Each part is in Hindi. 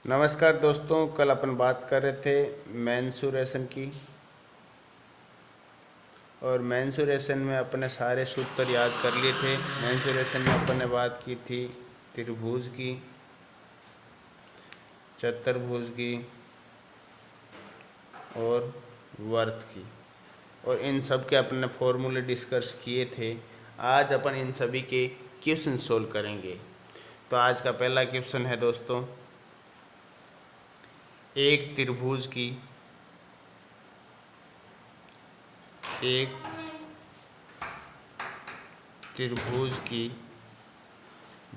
नमस्कार दोस्तों, कल अपन बात कर रहे थे मेंसुरेशन की। और मेंसुरेशन में अपने सारे सूत्र याद कर लिए थे। मेंसुरेशन में अपन ने बात की थी त्रिभुज की, चतुर्भुज की और वर्त की, और इन सब के अपन ने फॉर्मूले डिस्कस किए थे। आज अपन इन सभी के क्वेश्चन सोल्व करेंगे। तो आज का पहला क्वेश्चन है दोस्तों, एक त्रिभुज की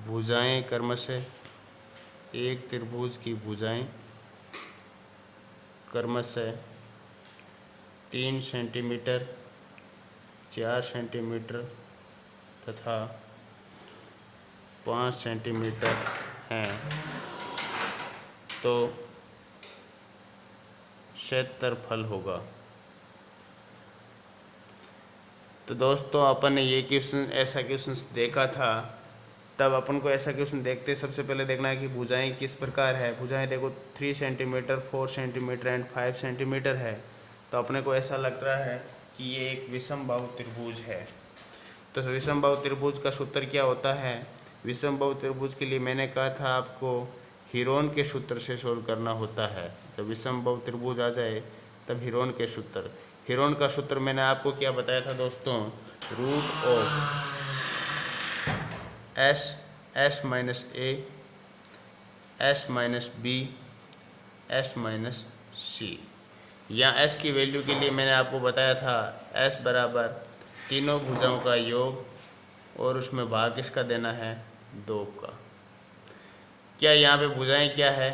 भुजाएं क्रमशः एक त्रिभुज की भुजाएं क्रमशः 3 सेंटीमीटर, 4 सेंटीमीटर तथा 5 सेंटीमीटर हैं, तो क्षेत्रफल होगा। तो दोस्तों अपन ने ये क्वेश्चन ऐसा क्वेश्चन देखा था, तब अपन को ऐसा क्वेश्चन देखते सबसे पहले देखना है कि भुजाएं किस प्रकार है। भुजाएं देखो 3 सेंटीमीटर, 4 सेंटीमीटर एंड 5 सेंटीमीटर है। तो अपने को ऐसा लग रहा है कि ये एक विषमबाहु त्रिभुज है। तो विषमबाहु त्रिभुज का सूत्र क्या होता है? विषमबाहु त्रिभुज के लिए मैंने कहा था आपको हीरोन के सूत्र से सोल्व करना होता है। जब विषमबाहु त्रिभुज आ जाए तब हीरोन के सूत्र। हीरोन का सूत्र मैंने आपको क्या बताया था दोस्तों? Root of S minus A, S minus B, S minus C. यहाँ एस की वैल्यू के लिए मैंने आपको बताया था एस बराबर तीनों भुजाओं का योग और उसमें भाग किसका देना है? 2 का। क्या यहाँ पे भुजाएं क्या है?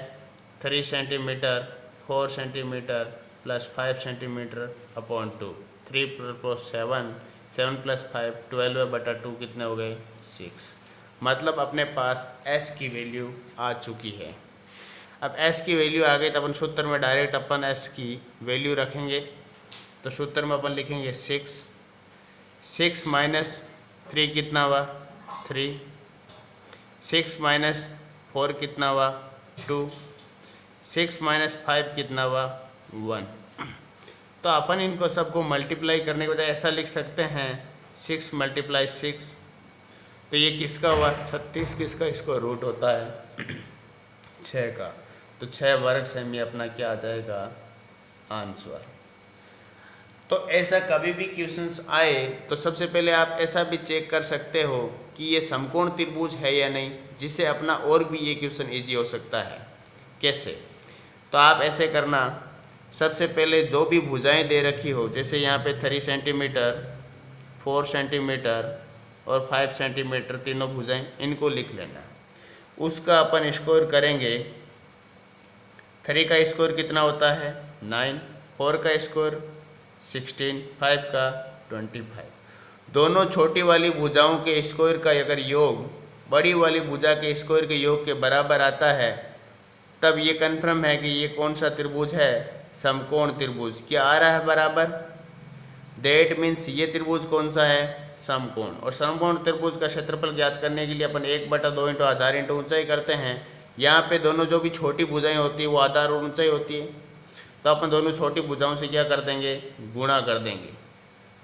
3 centimetre, 4 centimetre plus 5 centimetre upon 2। 3 plus 7, 7 plus 5, 12/2 कितने हो गए? 6। मतलब अपने पास s की वैल्यू आ चुकी है। अब s की वैल्यू आ गई तो अपन सूत्र में डायरेक्ट अपन s की वैल्यू रखेंगे। तो सूत्र में अपन लिखेंगे 6 माइनस 3 कितना हुआ? 3। 6 माइनस 4 कितना हुआ? 2। 6 माइनस 5 कितना हुआ? 1। तो अपन इनको सबको मल्टीप्लाई करने के बजाय ऐसा लिख सकते हैं 6 मल्टीप्लाई 6। तो ये किसका हुआ? 36 किसका इसको रूट होता है? 6 का। तो 6 वर्ग सेमी अपना क्या आ जाएगा? आंसर। तो ऐसा कभी भी क्वेश्चंस आए तो सबसे पहले आप ऐसा भी चेक कर सकते हो कि ये समकोण त्रिभुज है या नहीं, जिससे अपना और भी ये क्वेश्चन इजी हो सकता है। कैसे? तो आप ऐसे करना, सबसे पहले जो भी भुजाएं दे रखी हो, जैसे यहाँ पे 3 सेंटीमीटर, 4 सेंटीमीटर और 5 सेंटीमीटर तीनों भुजाएं, इनको लिख लेना। उसका अपन स्कोर करेंगे। 3 का स्कोर कितना होता है? 9। 4 का स्कोर 16, 5 का 25। दोनों छोटी वाली भुजाओं के स्कोर का अगर योग बड़ी वाली भुजा के स्कोर के योग के बराबर आता है, तब ये कन्फर्म है कि ये कौन सा त्रिभुज है? समकोण त्रिभुज। क्या आ रहा है बराबर? दैट मीन्स ये त्रिभुज कौन सा है? समकोण। और समकोण त्रिभुज का क्षेत्रफल ज्ञात करने के लिए अपन 1/2 इंटू आधार इंटू ऊंचाई करते हैं। यहाँ पे दोनों जो भी छोटी भुजाएं होती है वो आधार और ऊंचाई होती है, तो अपन दोनों छोटी भुजाओं से क्या कर देंगे? गुणा कर देंगे।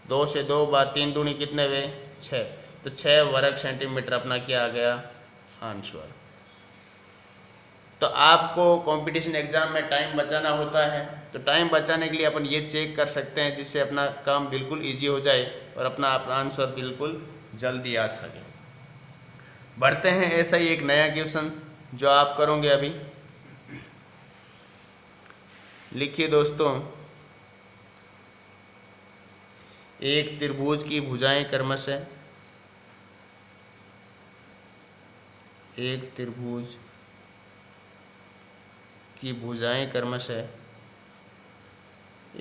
2 से 2 बार 3 दूनी कितने हुए? 6। तो 6 वर्ग सेंटीमीटर अपना क्या आ गया? आंसर। तो आपको कंपटीशन एग्जाम में टाइम बचाना होता है, तो टाइम बचाने के लिए अपन ये चेक कर सकते हैं, जिससे अपना काम बिल्कुल इजी हो जाए और अपना आंसर बिल्कुल जल्दी आ सके। बढ़ते हैं ऐसा ही एक नया क्वेश्चन जो आप करोगे अभी। लिखिए दोस्तों, एक त्रिभुज की भुजाएं क्रमशः एक त्रिभुज की भुजाएं क्रमशः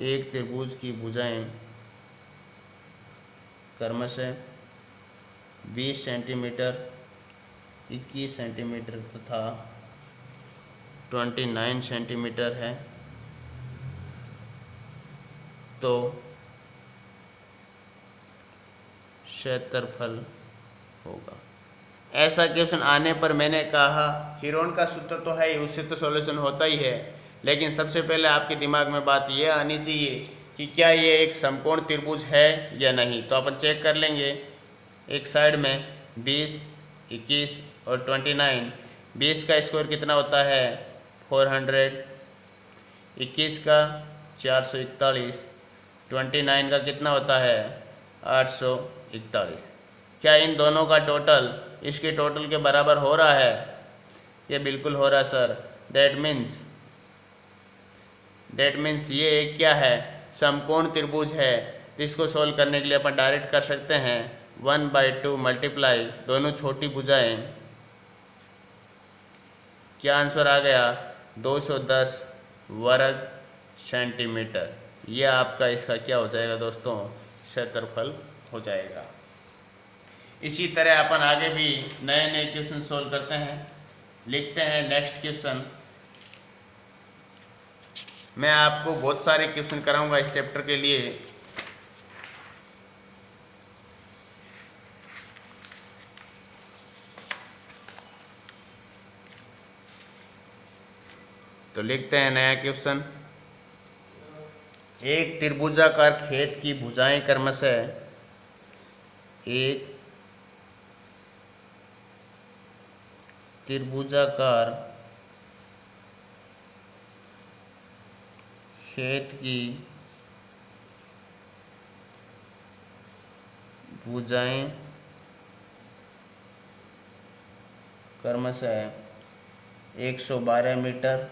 एक त्रिभुज की भुजाएं क्रमशः 20 सेंटीमीटर, 21 सेंटीमीटर तथा 29 सेंटीमीटर है, तो क्षेत्रफल होगा। ऐसा क्वेश्चन आने पर मैंने कहा हीरोन का सूत्र तो है ही, उससे तो सॉल्यूशन होता ही है, लेकिन सबसे पहले आपके दिमाग में बात यह आनी चाहिए कि क्या ये एक समकोण त्रिभुज है या नहीं। तो अपन चेक कर लेंगे। एक साइड में 20, 21 और 29। 20 का स्क्वायर कितना होता है 400, 21 का 441, 29 का कितना होता है 841। क्या इन दोनों का टोटल इसके टोटल के बराबर हो रहा है? ये बिल्कुल हो रहा है सर। दैट मीन्स ये एक क्या है समकोण त्रिभुज है। तो इसको सोल्व करने के लिए अपन डायरेक्ट कर सकते हैं 1/2 मल्टीप्लाई दोनों छोटी भुजाएं। क्या आंसर आ गया 210 वर्ग सेंटीमीटर। ये आपका इसका क्या हो जाएगा दोस्तों क्षेत्रफल हो जाएगा। इसी तरह अपन आगे भी नए नए क्वेश्चन सोल्व करते हैं। लिखते हैं नेक्स्ट क्वेश्चन। मैं आपको बहुत सारे क्वेश्चन कराऊंगा इस चैप्टर के लिए। तो लिखते हैं नया क्वेश्चन। एक त्रिभुजाकार खेत की भुजाएं क्रमशः एक त्रिभुजाकार खेत की भुजाएं क्रमशः 112 मीटर,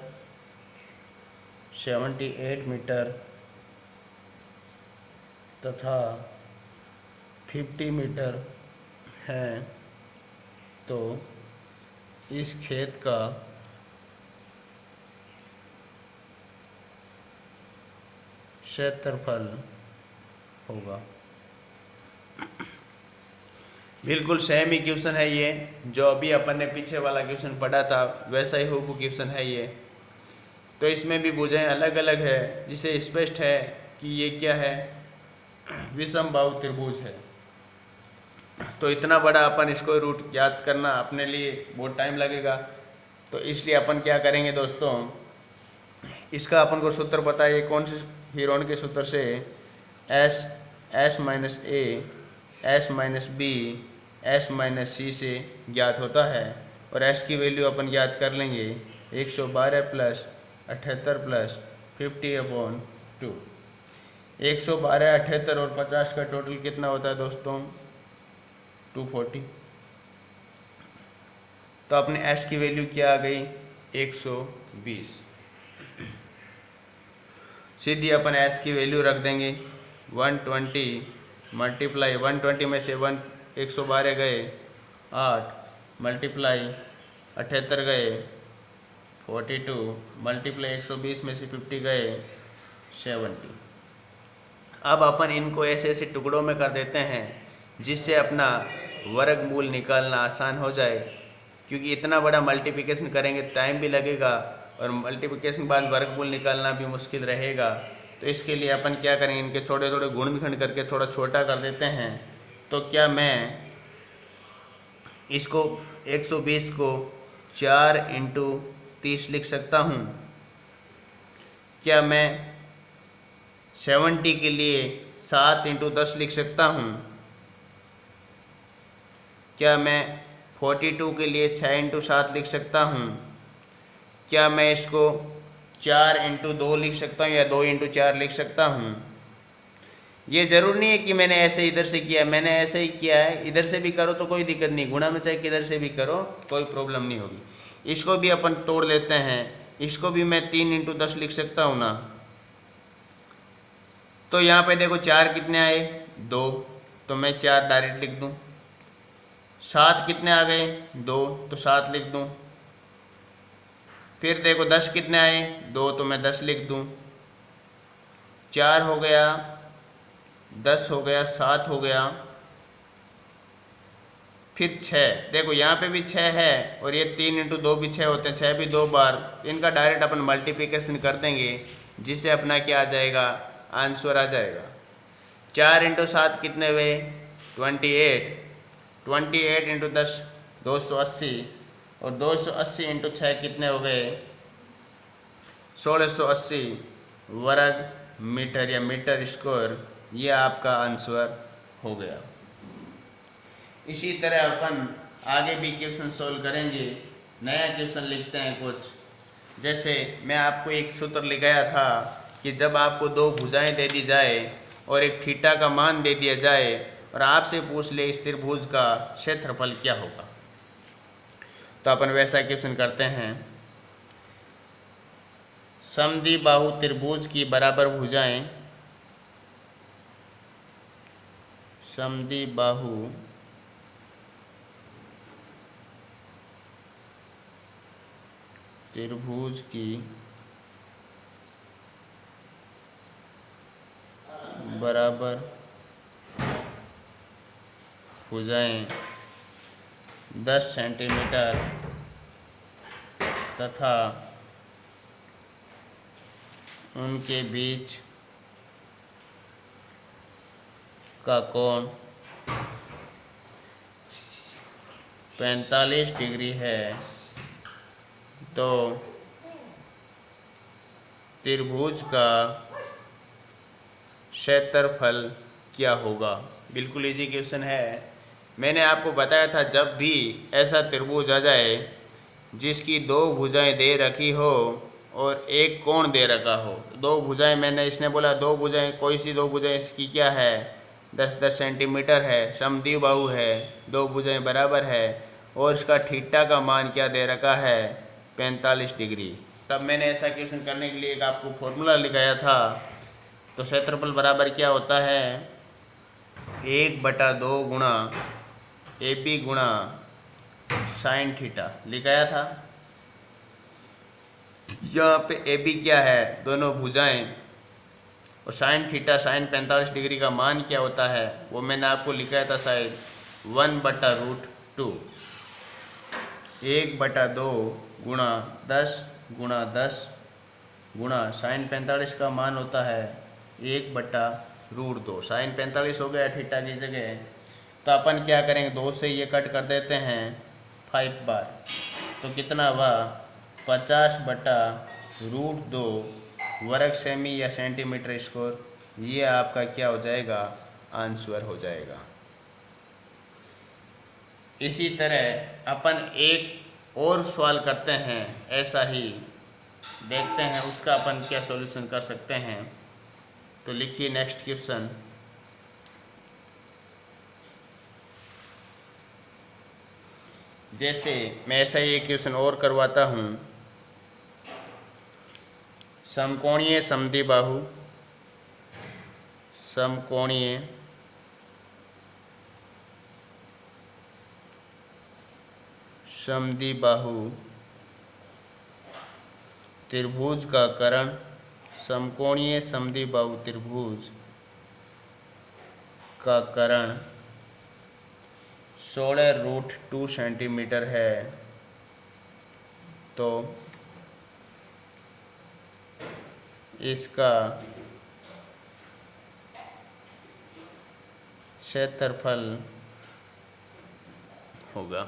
78 मीटर तथा 50 मीटर है, तो इस खेत का क्षेत्रफल होगा। बिल्कुल सेम ही क्वेश्चन है ये, जो अभी अपन ने पीछे वाला क्वेश्चन पढ़ा था वैसा ही हूबहू क्वेश्चन है ये। तो इसमें भी भुजाएं अलग अलग है, जिसे स्पष्ट है कि ये क्या है विषम बाहु त्रिभुज है। तो इतना बड़ा अपन इसको रूट याद करना अपने लिए बहुत टाइम लगेगा। तो इसलिए अपन क्या करेंगे दोस्तों, इसका अपन को सूत्र पता है कौन से हीरोन के सूत्र से S minus A S minus B S minus C से ज्ञात होता है। और S की वैल्यू अपन ज्ञात कर लेंगे 112 प्लस 78 प्लस 50/2। 112, 78 और 50 का टोटल कितना होता है दोस्तों 240। तो अपने S की वैल्यू क्या आ गई 120। सीधी अपन S की वैल्यू रख देंगे 120 मल्टीप्लाई 120 में से 112 गए 8 मल्टीप्लाई 78 गए 42 मल्टीप्लाई 120 में से 50 गए 70। अब अपन इनको ऐसे ऐसे टुकड़ों में कर देते हैं जिससे अपना वर्गमूल निकालना आसान हो जाए, क्योंकि इतना बड़ा मल्टीप्लिकेशन करेंगे टाइम भी लगेगा और मल्टीप्लिकेशन के बाद वर्गमूल निकालना भी मुश्किल रहेगा। तो इसके लिए अपन क्या करेंगे, इनके थोड़े थोड़े गुणनखंड करके थोड़ा छोटा कर देते हैं। तो क्या मैं इसको 120 को 4 × 30 लिख सकता हूँ? क्या मैं 70 के लिए 7 × 10 लिख सकता हूँ? क्या मैं 42 के लिए 6 × 7 लिख सकता हूँ? क्या मैं इसको 4 × 2 लिख सकता हूँ या 2 × 4 लिख सकता हूँ? ये ज़रूर नहीं है कि मैंने ऐसे इधर से किया, मैंने ऐसे ही किया है। इधर से भी करो तो कोई दिक्कत नहीं, गुणा में चाहे किधर से भी करो कोई प्रॉब्लम नहीं होगी। इसको भी अपन तोड़ लेते हैं, इसको भी मैं 3 × 10 लिख सकता हूँ ना। तो यहाँ पे देखो 4 कितने आए 2, तो मैं 4 डायरेक्ट लिख दूँ। 7 कितने आ गए 2, तो 7 लिख दूँ। फिर देखो 10 कितने आए 2, तो मैं 10 लिख दूँ। 4 हो गया, 10 हो गया, 7 हो गया, फिर 6। देखो यहाँ पे भी 6 है और ये 3 × 2 भी 6 होते हैं, 6 भी 2 बार। इनका डायरेक्ट अपन मल्टीप्लिकेशन कर देंगे जिससे अपना क्या आ जाएगा आंसर आ जाएगा। 4 × 7 कितने हुए 28, 28 × 10 280 और 280 इंटू 6 कितने हो गए 1680 वर्ग मीटर या मीटर स्क्वायर। ये आपका आंसर हो गया। इसी तरह अपन आगे भी क्वेश्चन सोल्व करेंगे। नया क्वेश्चन लिखते हैं कुछ, जैसे मैं आपको एक सूत्र लिखाया था कि जब आपको दो भुजाएं दे दी जाए और एक थीटा का मान दे दिया जाए और आपसे पूछ ले इस त्रिभुज का क्षेत्रफल क्या होगा, तो अपन वैसा क्वेश्चन करते हैं। समद्विबाहु त्रिभुज की बराबर भुजाएं, समद्विबाहु त्रिभुज की बराबर भुजाएं 10 सेंटीमीटर तथा उनके बीच का कोण 45 डिग्री है, तो त्रिभुज का क्षेत्रफल क्या होगा। बिल्कुल इजी क्वेश्चन है। मैंने आपको बताया था जब भी ऐसा त्रिभुज आ जाए जिसकी दो भुजाएं दे रखी हो और एक कोण दे रखा हो, दो भुजाएं, मैंने इसने बोला दो भुजाएं, कोई सी दो भुजाएं, इसकी क्या है 10-10 सेंटीमीटर है, समद्विबाहु है, दो भुजाएं बराबर है और इसका थीटा का मान क्या दे रखा है 45 डिग्री। तब मैंने ऐसा क्वेश्चन करने के लिए एक आपको फॉर्मूला लिखाया था। तो क्षेत्रफल बराबर क्या होता है 1/2 गुणा AB गुणा साइन थीटा लिखाया था। यहाँ पे AB क्या है दोनों भुजाएं और साइन थीटा साइन 45 डिग्री का मान क्या होता है वो मैंने आपको लिखाया था शायद 1/√2। 1/2 गुणा 10 गुणा 10 गुणा साइन 45 का मान होता है 1/√2। साइन 45 हो गया थीटा की जगह, तो अपन क्या करेंगे 2 से ये कट कर देते हैं 5 बार, तो कितना हुआ 50/√2 वर्ग सेमी या सेंटीमीटर स्क्वायर। ये आपका क्या हो जाएगा आंसर हो जाएगा। इसी तरह अपन एक और सवाल करते हैं, ऐसा ही देखते हैं उसका अपन क्या सॉल्यूशन कर सकते हैं। तो लिखिए नेक्स्ट क्वेश्चन। जैसे मैं ऐसा ही एक क्वेश्चन और करवाता हूँ। समकोणीय समद्विबाहु, समकोणीय समद्विबाहु त्रिभुज का कर्ण, समकोणीय समद्विबाहु त्रिभुज का कर्ण 16√2 सेंटीमीटर है, तो इसका क्षेत्रफल होगा।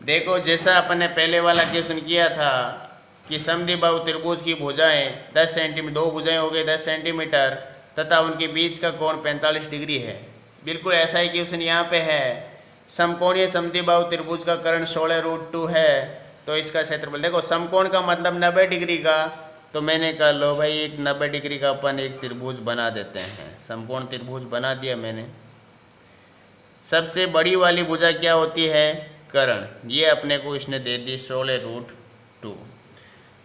देखो जैसा अपन ने पहले वाला क्वेश्चन किया था कि समद्विबाहु त्रिभुज की भुजाएं 10 सेंटीमीटर, दो भुजाएं हो गई 10 सेंटीमीटर तथा उनके बीच का कोण 45 डिग्री है। बिल्कुल ऐसा ही क्वेश्चन यहाँ पे है। समकोणीय समद्विबाहु त्रिभुज का कर्ण 16√2 है, तो इसका क्षेत्रफल देखो, समकोण का मतलब 90 डिग्री का, तो मैंने कहा लो भाई एक 90 डिग्री का अपन एक त्रिभुज बना देते हैं। समकोण त्रिभुज बना दिया मैंने। सबसे बड़ी वाली भुजा क्या होती है कर्ण, ये अपने को इसने दे दी 16√2।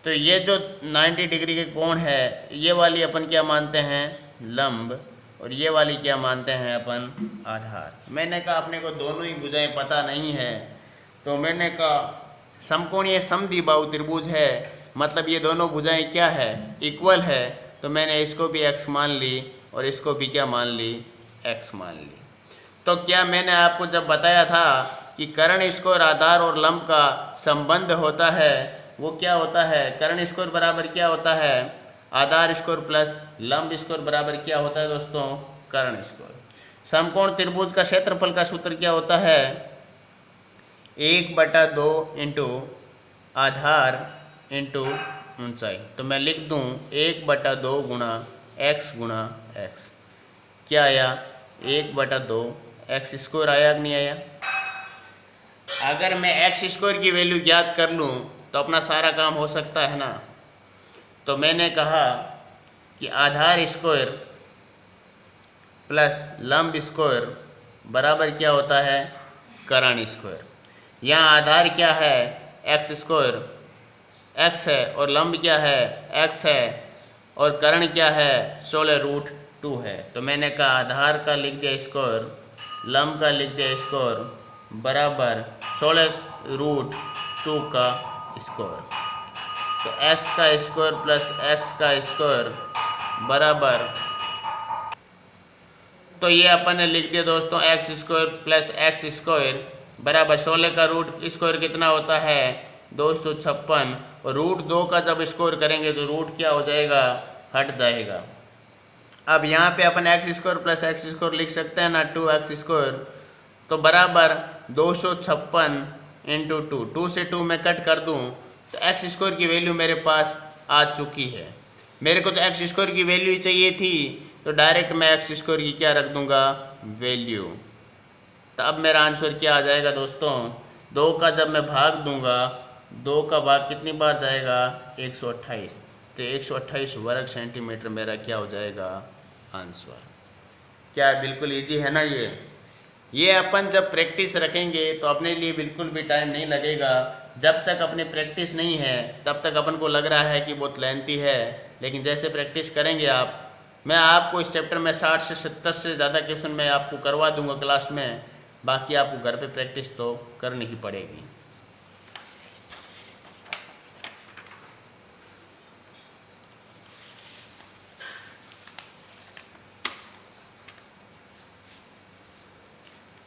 तो ये जो 90 डिग्री के कोण है ये वाली अपन क्या मानते हैं लंब, और ये वाली क्या मानते हैं अपन आधार। मैंने कहा अपने को दोनों ही भुजाएं पता नहीं है, तो मैंने कहा समकोणीय समद्विबाहु त्रिभुज है, मतलब ये दोनों भुजाएं क्या है इक्वल है, तो मैंने इसको भी x मान ली और इसको भी क्या मान ली x मान ली। तो क्या मैंने आपको जब बताया था कि कर्ण स्क्वायर आधार और लंब का संबंध होता है, वो क्या होता है कर्ण स्क्वायर बराबर क्या होता है आधार स्क्वायर प्लस लंब स्क्वायर बराबर क्या होता है दोस्तों कर्ण स्क्वायर। समकोण त्रिभुज का क्षेत्रफल का सूत्र क्या होता है 1/2 इंटू आधार इंटू ऊंचाई। तो मैं लिख दूँ 1/2 गुणा एक्स। क्या आया? 1/2 एक्स स्क्वायर आया कि नहीं आया? अगर मैं एक्स स्क्वायर की वैल्यू ज्ञात कर लूँ तो अपना सारा काम हो सकता है ना। तो मैंने कहा कि आधार स्क्वायर प्लस लंब स्क्वायर बराबर क्या होता है? कर्ण स्क्वायर। यहाँ आधार क्या है? एक्स स्क्वायर, एक्स है, और लंब क्या है? एक्स है, और कर्ण क्या है? 16√2 है। तो मैंने कहा आधार का लिख दिया स्क्वायर, लंब का लिख दिया स्क्वायर, बराबर 16√2 का स्क्वायर। तो एक्स का स्क्वायर प्लस एक्स का स्क्वायर बराबर, तो ये अपन ने लिख दिया दोस्तों x square plus X square बराबर 16 का रूट स्क्वायर कितना होता है? 256। और √2 का जब स्क्वायर करेंगे तो रूट क्या हो जाएगा? हट जाएगा। अब यहाँ पे अपन X square plus X square लिख सकते हैं ना, 2x स्क्वायर। तो बराबर 256 इंटू 2 से 2 मैं कट कर दूँ तो एक्स स्क्वायर की वैल्यू मेरे पास आ चुकी है। मेरे को तो एक्स स्क्वायर की वैल्यू ही चाहिए थी, तो डायरेक्ट मैं एक्स स्क्वायर की क्या रख दूंगा? वैल्यू। तो अब मेरा आंसर क्या आ जाएगा दोस्तों? 2 का जब मैं भाग दूंगा, 2 का भाग कितनी बार जाएगा? 128। तो 128 वर्ग सेंटीमीटर मेरा क्या हो जाएगा? आंसर। क्या बिल्कुल इजी है ना ये अपन जब प्रैक्टिस रखेंगे तो अपने लिए बिल्कुल भी टाइम नहीं लगेगा। जब तक अपनी प्रैक्टिस नहीं है तब तक अपन को लग रहा है कि बहुत लेंथी है, लेकिन जैसे प्रैक्टिस करेंगे आप, मैं आपको इस चैप्टर में 60 से 70 से ज़्यादा क्वेश्चन मैं आपको करवा दूंगा क्लास में। बाकी आपको घर पे प्रैक्टिस तो करनी ही पड़ेगी।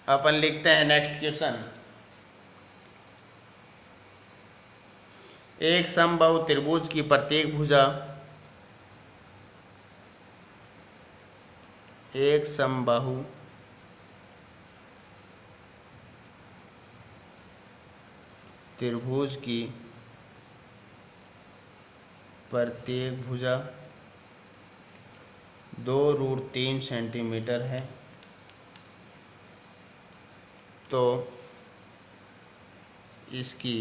अपन लिखते हैं नेक्स्ट क्वेश्चन। एक समबाहु त्रिभुज की प्रत्येक भुजा, एक समबाहु त्रिभुज की प्रत्येक भुजा 2√3 सेंटीमीटर है। तो इसकी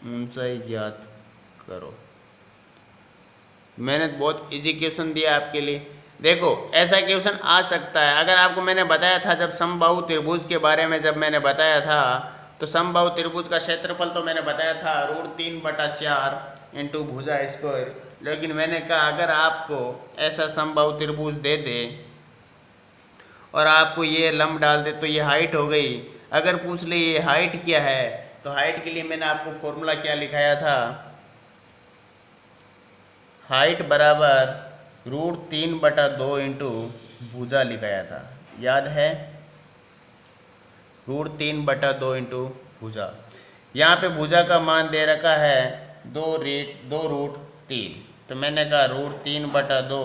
ऊंचाई ज्ञात करो। मैंने बहुत इजी क्वेश्चन दिया आपके लिए। देखो ऐसा क्वेश्चन आ सकता है, अगर आपको मैंने बताया था जब समबाहु त्रिभुज के बारे में जब मैंने बताया था, तो समबाहु त्रिभुज का क्षेत्रफल तो मैंने बताया था √3/4 इंटू भुजा स्क्वायर। लेकिन मैंने कहा अगर आपको ऐसा समबाहु त्रिभुज दे दे और आपको ये लंब डाल दे तो ये हाइट हो गई। अगर पूछ ले ये हाइट क्या है, तो हाइट के लिए मैंने आपको फॉर्मूला क्या लिखाया था? हाइट बराबर √3/2 इंटू भुजा लिखाया था, याद है? √3/2 इंटू भुजा। यहाँ पे भुजा का मान दे रखा है 2√3। तो मैंने कहा √3/2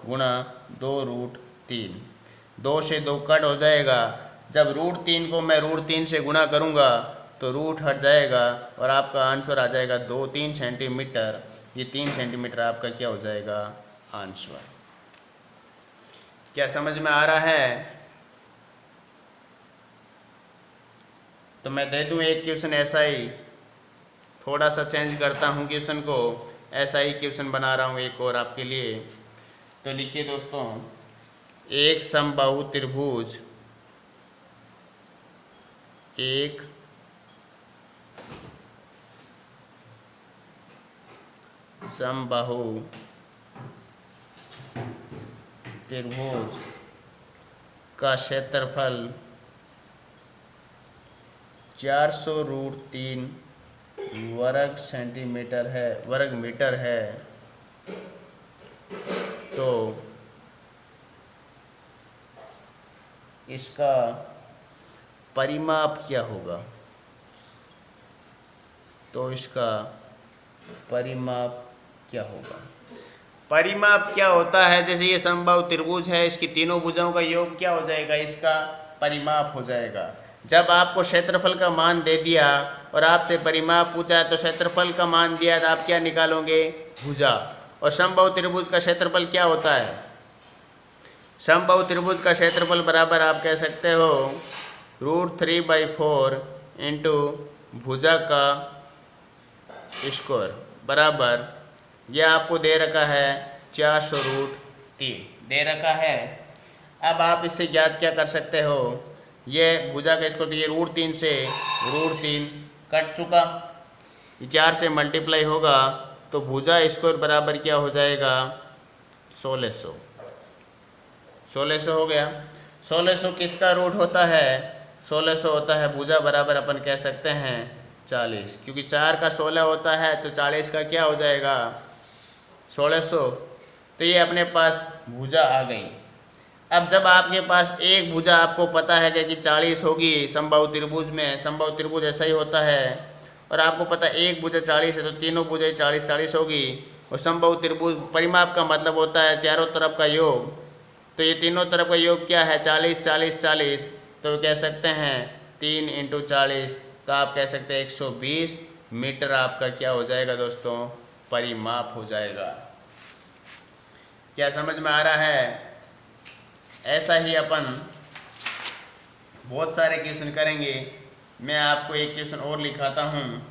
गुणा 2√3। 2 से 2 कट हो जाएगा। जब √3 को मैं √3 से गुणा करूँगा तो रूट हट जाएगा और आपका आंसर आ जाएगा 2-3 सेंटीमीटर। ये 3 सेंटीमीटर आपका क्या हो जाएगा? आंसर। क्या समझ में आ रहा है? तो मैं दे दूं एक क्वेश्चन ऐसा ही, थोड़ा सा चेंज करता हूं क्वेश्चन को, ऐसा ही क्वेश्चन बना रहा हूं एक और आपके लिए। तो लिखिए दोस्तों, एक समबाहु त्रिभुज, एक समबाहु त्रिभुज का क्षेत्रफल 400√3 वर्ग सेंटीमीटर है, वर्ग मीटर है। तो इसका परिमाप क्या होगा? तो इसका परिमाप क्या होगा? परिमाप क्या होता है, जैसे ये समबाहु त्रिभुज है, इसकी तीनों भुजाओं का योग क्या हो जाएगा, इसका परिमाप हो जाएगा। जब आपको क्षेत्रफल का मान दे दिया और आपसे परिमाप पूछा तो क्षेत्रफल का मान दिया तो आप क्या निकालोगे, भुजा। और समबाहु त्रिभुज का क्षेत्रफल क्या होता है, समबाहु त्रिभुज का क्षेत्रफल बराबर आप कह सकते हो √3/4 इंटू भुजा का स्क्वायर बराबर, यह आपको दे रखा है 400√3 दे रखा है। अब आप इससे ज्ञात क्या कर सकते हो, ये भुजा का स्क्वायर, ये √3 से √3 कट चुका, ये 4 से मल्टीप्लाई होगा तो भुजा स्क्वायर बराबर क्या हो जाएगा 1600। 1600 हो गया। 1600 किसका रूट होता है, 1600 होता है भुजा बराबर अपन कह सकते हैं 40, क्योंकि 4 का 16 होता है तो 40 का क्या हो जाएगा 1600। तो ये अपने पास भुजा आ गई। अब जब आपके पास एक भुजा आपको पता है कि 40 होगी समबाहु त्रिभुज में, समबाहु त्रिभुज ऐसा ही होता है, और आपको पता है एक भुजा 40 है तो तीनों भुजाएं 40 होगी। और समबाहु त्रिभुज परिमाप का मतलब होता है चारों तरफ का योग, तो ये तीनों तरफ का योग क्या है 40 40 40, तो कह सकते हैं 3 × 40, तो आप कह सकते हैं 120 मीटर आपका क्या हो जाएगा दोस्तों, परिमाप हो जाएगा। क्या समझ में आ रहा है? ऐसा ही अपन बहुत सारे क्वेश्चन करेंगे। मैं आपको एक क्वेश्चन और लिखाता हूँ,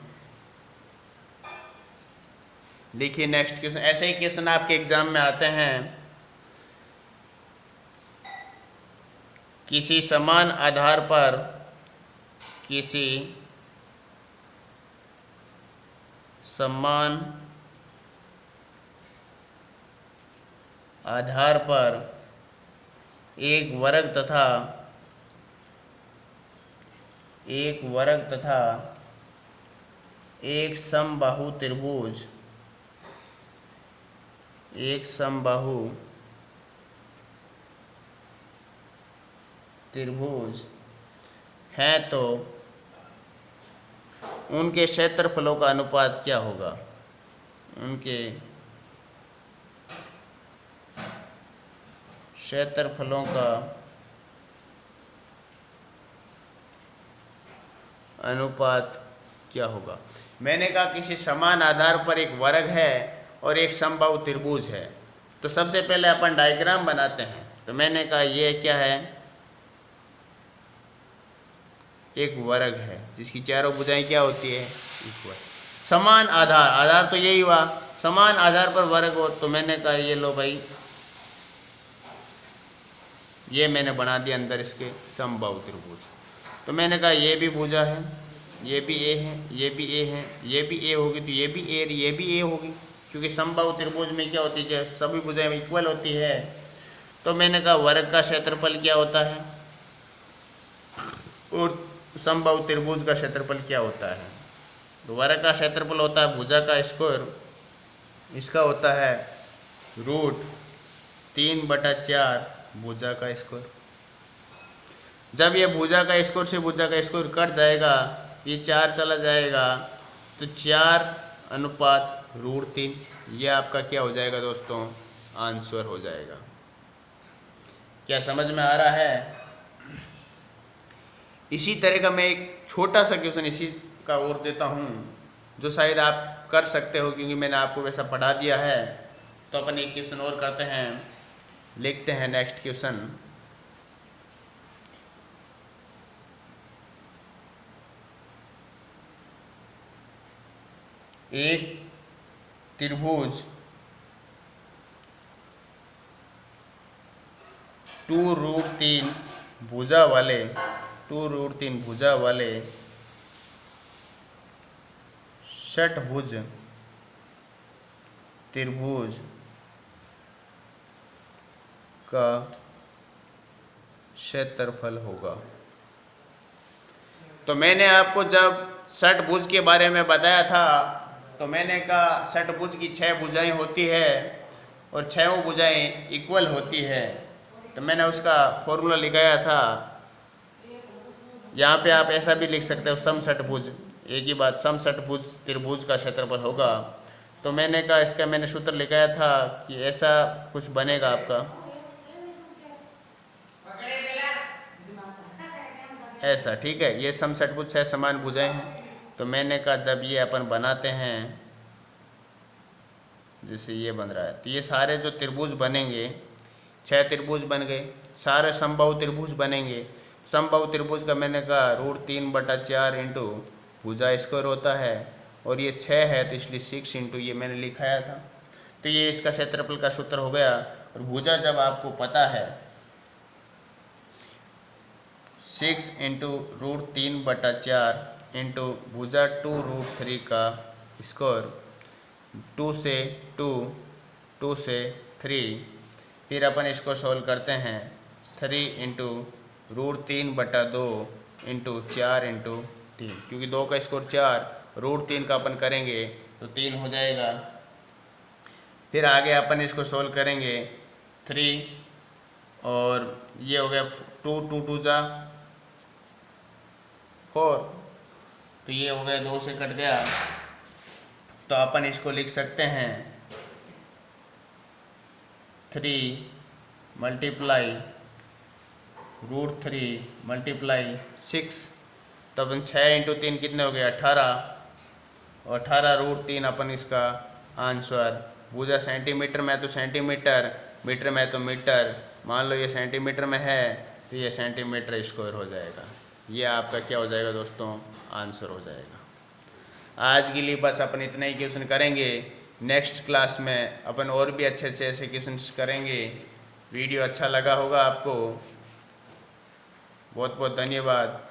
देखिए नेक्स्ट क्वेश्चन। ऐसे ही क्वेश्चन आपके एग्जाम में आते हैं। किसी समान आधार पर एक वर्ग तथा एक समबाहु त्रिभुज हैं तो उनके क्षेत्रफलों का अनुपात क्या होगा, उनके क्षेत्रफलों का अनुपात क्या होगा। मैंने कहा किसी समान आधार पर एक वर्ग है और एक समबाहु त्रिभुज है, तो सबसे पहले अपन डायग्राम बनाते हैं। तो मैंने कहा ये क्या है, एक वर्ग है जिसकी चारों भुजाएं क्या होती है, इक्वल। समान आधार तो यही हुआ, समान आधार पर वर्ग हो, तो मैंने कहा ये लो भाई, ये मैंने बना दिया अंदर इसके समबाहु त्रिभुज। तो मैंने कहा ये भी भुजा है, ये भी ए है, ये भी ए है, ये भी ए होगी, तो ये भी ए होगी, क्योंकि समबाहु त्रिभुज में क्या होती है, सभी भुजाएं इक्वल होती है। तो मैंने कहा वर्ग का क्षेत्रफल क्या होता है और समबाहु त्रिभुज का क्षेत्रफल क्या होता है। तो वर्ग का क्षेत्रफल होता है भुजा का स्क्वायर, इसका होता है √3/4 भुजा का स्क्वायर। जब ये भुजा का स्क्वायर से भुजा का स्क्वायर कट जाएगा, ये 4 चला जाएगा, तो 4:√3, ये आपका क्या हो जाएगा दोस्तों, आंसर हो जाएगा। क्या समझ में आ रहा है? इसी तरह का मैं एक छोटा सा क्वेश्चन इसी का और देता हूँ, जो शायद आप कर सकते हो, क्योंकि मैंने आपको वैसा पढ़ा दिया है। तो अपन एक क्वेश्चन और करते हैं, लिखते हैं नेक्स्ट क्वेश्चन। एक त्रिभुज 2√3 भुजा वाले षटभुज त्रिभुज का क्षेत्रफल होगा। तो मैंने आपको जब षटभुज के बारे में बताया था, तो मैंने कहा षटभुज की 6 भुजाएं होती है और 6 भुजाएं इक्वल होती है। तो मैंने उसका फॉर्मूला लिखाया था। यहाँ पे आप ऐसा भी लिख सकते हो, सम षटभुज, एक ही बात, सम षटभुज त्रिभुज का क्षेत्रफल होगा तो मैंने कहा इसका मैंने सूत्र लिखाया था कि ऐसा कुछ बनेगा आपका, ऐसा, ठीक है। ये सम षटभुज है, समान भुजाएं हैं। तो मैंने कहा जब ये अपन बनाते हैं, जैसे ये बन रहा है, तो ये सारे जो त्रिभुज बनेंगे, 6 त्रिभुज बन गए, सारे समबाहु त्रिभुज बनेंगे। समबाहु त्रिभुज का मैंने कहा √3/4 इंटू भुजा स्क्वायर होता है, और ये 6 है तो इसलिए 6 इंटू ये मैंने लिखाया था। तो ये इसका क्षेत्रफल का सूत्र हो गया। और भुजा जब आपको पता है 6 इंटू √3/4 इंटू भुजा 2√3 का स्क्वायर, 2 से 2, 2 से 3, फिर अपन इसको सॉल्व करते हैं। 3 इंटू √3/2 इंटू 4 इंटू 3, क्योंकि 2 का स्क्वायर 4, √3 का अपन करेंगे तो 3 हो जाएगा। फिर आगे अपन इसको सॉल्व करेंगे, 3 और ये हो गया 2, 2 2 जा 4, तो ये हो गया 2 से कट गया। तो अपन इसको लिख सकते हैं 3 मल्टीप्लाई √3 मल्टीप्लाई 6, तो अपन 6 इंटू 3 कितने हो गए 18, और 18 √3 अपन इसका आंसर। भुजा सेंटीमीटर में है तो सेंटीमीटर, मीटर में है तो मीटर, मान लो ये सेंटीमीटर में है तो ये सेंटीमीटर स्क्वायर हो जाएगा। ये आपका क्या हो जाएगा दोस्तों, आंसर हो जाएगा। आज के लिए बस अपन इतना ही क्वेश्चन करेंगे। नेक्स्ट क्लास में अपन और भी अच्छे से ऐसे क्वेश्चन करेंगे। वीडियो अच्छा लगा होगा आपको। बहुत बहुत धन्यवाद।